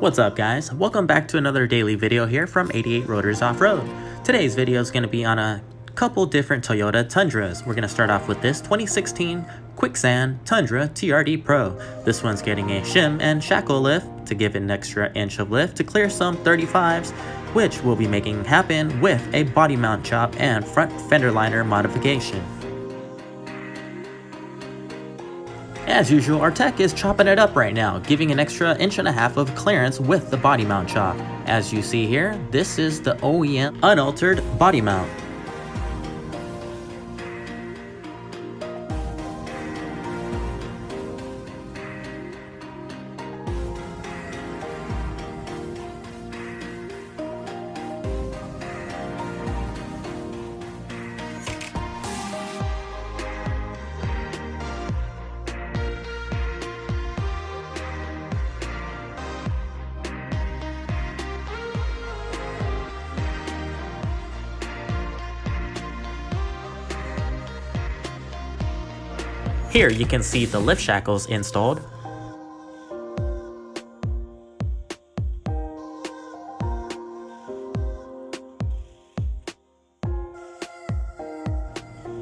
What's up guys, welcome back to another daily video here from 88 Rotors Off-Road. Today's video is going to be on a couple different Toyota Tundras. We're going to start off with this 2016 Quicksand Tundra TRD Pro. This one's getting a shim and shackle lift to give it an extra inch of lift to clear some 35s, which we'll be making happen with a body mount chop and front fender liner modification. As usual, our tech is chopping it up right now, giving an extra 1.5 inches of clearance with the body mount chop. As you see here, this is the OEM unaltered body mount. Here you can see the lift shackles installed.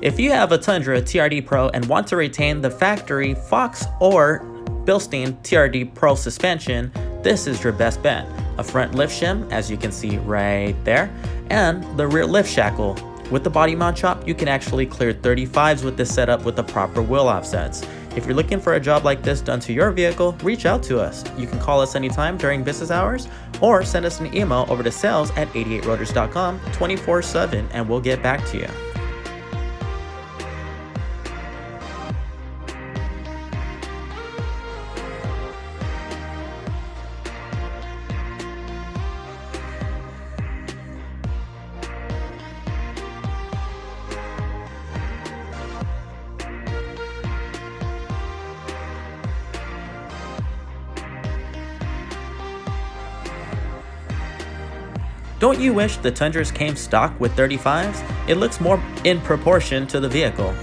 If you have a Tundra TRD Pro and want to retain the factory Fox or Bilstein TRD Pro suspension, this is your best bet. A front lift shim, as you can see right there, and the rear lift shackle. With the body mount chop, you can actually clear 35s with this setup with the proper wheel offsets. If you're looking for a job like this done to your vehicle, reach out to us. You can call us anytime during business hours or send us an email over to sales@88rotors.com 24/7 and we'll get back to you. Don't you wish the Tundras came stock with 35s? It looks more in proportion to the vehicle.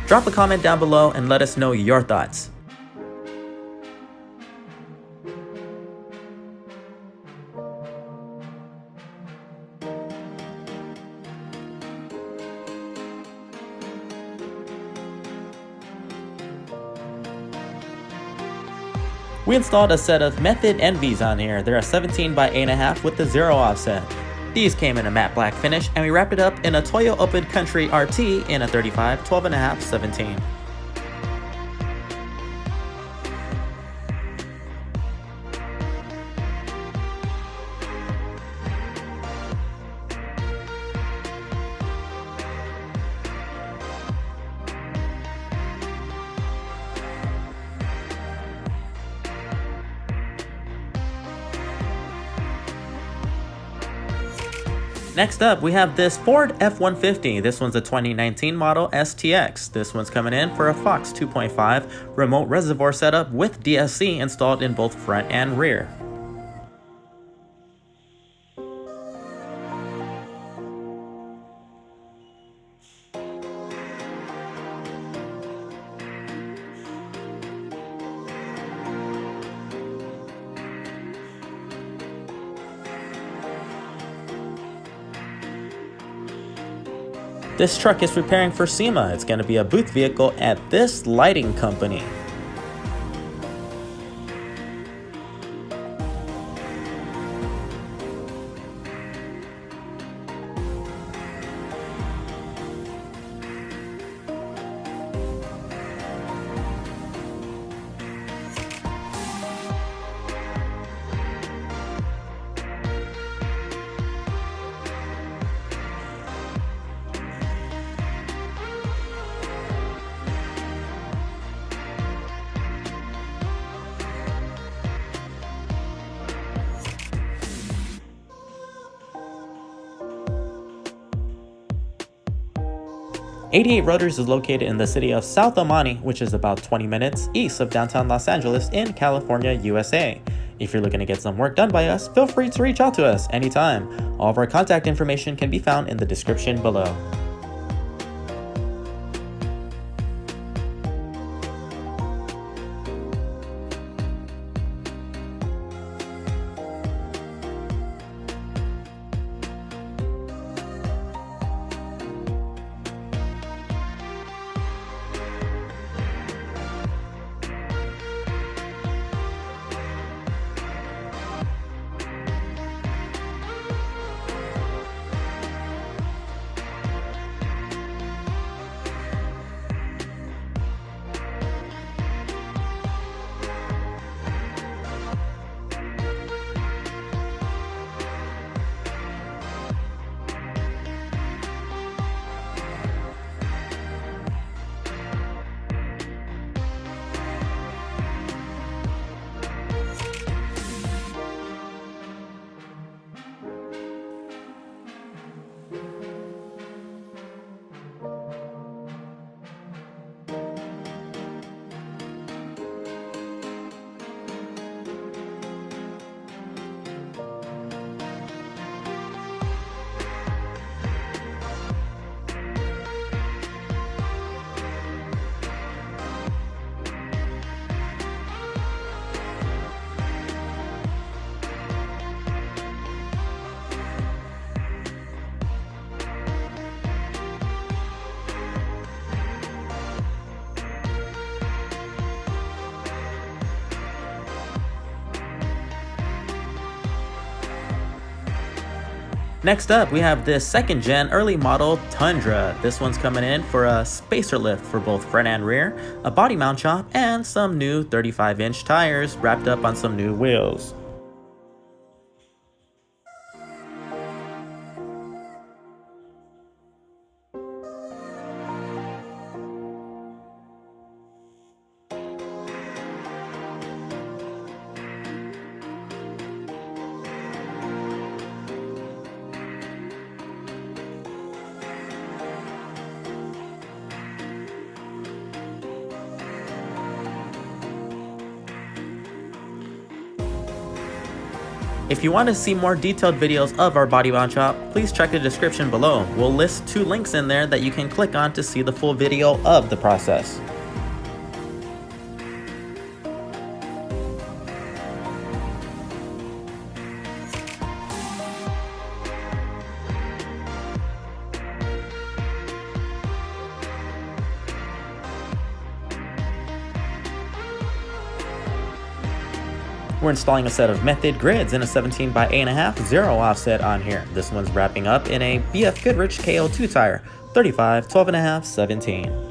Drop a comment down below and let us know your thoughts. We installed a set of Method Envies on here. They're a 17 by 8.5 with the 0 offset. These came in a matte black finish and we wrapped it up in a Toyo Open Country RT in a 35, 12.5, 17. Next up, we have this Ford F150. This one's a 2019 model STX. This one's coming in for a Fox 2.5 remote reservoir setup with DSC installed in both front and rear. This truck is preparing for SEMA. It's going to be a booth vehicle at this lighting company. .88 Rotors is located in the city of South El Monte, which is about 20 minutes east of downtown Los Angeles in California, USA. If you're looking to get some work done by us, feel free to reach out to us anytime. All of our contact information can be found in the description below. Next up, we have this second gen early model Tundra. This one's coming in for a spacer lift for both front and rear, a body mount chop, and some new 35-inch tires wrapped up on some new wheels. If you want to see more detailed videos of our body mount chop, please check the description below. We'll list 2 links in there that you can click on to see the full video of the process. We're installing a set of method grids in a 17 by 8.5 0 offset on here. This one's wrapping up in a BFGoodrich KO2 tire, 35, 12.5, 17.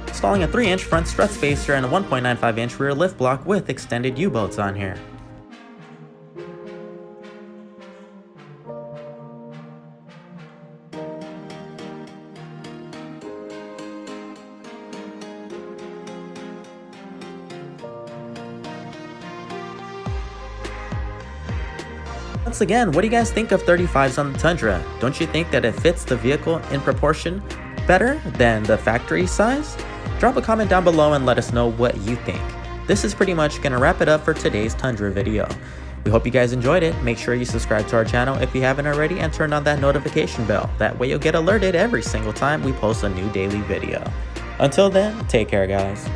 Installing a 3-inch front strut spacer and a 1.95-inch rear lift block with extended U-bolts on here. Once again, what do you guys think of 35s on the Tundra? Don't you think that it fits the vehicle in proportion better than the factory size? Drop a comment down below and let us know what you think. This is pretty much going to wrap it up for today's Tundra video. We hope you guys enjoyed it. Make sure you subscribe to our channel if you haven't already and turn on that notification bell. That way you'll get alerted every single time we post a new daily video. Until then, take care guys.